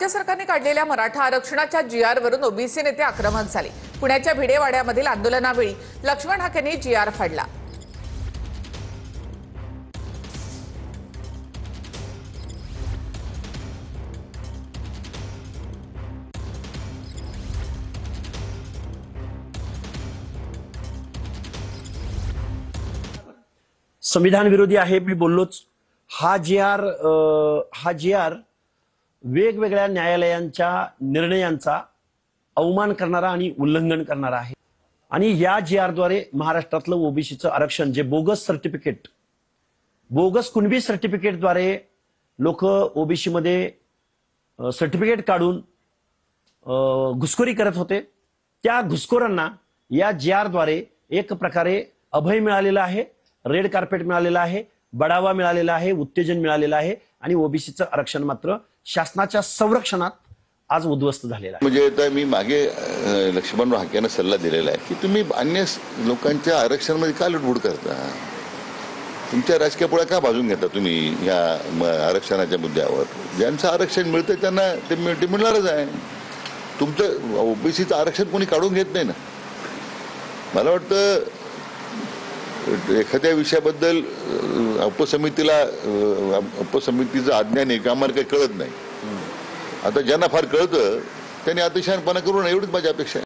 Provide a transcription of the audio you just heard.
राज्य सरकारने काढलेल्या मराठा आरक्षणाच्या GR वरून ओबीसी नेते आक्रमक झाले। पुण्याच्या भिडेवाड्यामधील आंदोलनावेळी लक्ष्मण हाकेंनी GR फाडला। संविधान विरोधी आहे, मी बोललोच। हा जी आर वेगवेगळ्या न्यायालयांच्या निर्णयांचा अवमान करणारा आणि उल्लंघन करणारा आहे। आणि या GR द्वारे महाराष्ट्रातलं ओबीसीचं आरक्षण जे bogus certificate, bogus Kunbi certificate द्वारे लोक ओबीसी मध्ये सर्टिफिकेट काढून घुसखोरी करत होते, त्या घुसखोरांना या GR द्वारे एक प्रकारे अभय मिळालेला आहे, रेड कार्पेट मिळालेला आहे, बढावा मिळालेला आहे, उत्तेजन मिळालेलं आहे आणि ओबीसीचं आरक्षण मात्र शासनाच्या संरक्षणात आज उद्ध्वस्त झालेलं आहे। म्हणजे आता मी मागे लक्ष्मण हाकेंना सल्ला दिलेला आहे की तुम्ही अन्य लोकांच्या आरक्षणामध्ये का लुटबुट करता, तुमच्या राजकीय पोळ्या का भाजून घेता तुम्ही या आरक्षणाच्या मुद्द्यावर। ज्यांचं आरक्षण मिळतं त्यांना ते मिळणारच आहे। तुमचं ओबीसीचं आरक्षण कोणी काढून घेत नाही ना। मला वाटतं एखाद्या विषयाबद्दल उपसमितीचं अज्ञान आहे का आम्हाला काही कळत नाही। आता ज्यांना फार कळतं त्यांनी अतिशहाणपणा करू नये, एवढीच माझी अपेक्षा आहे।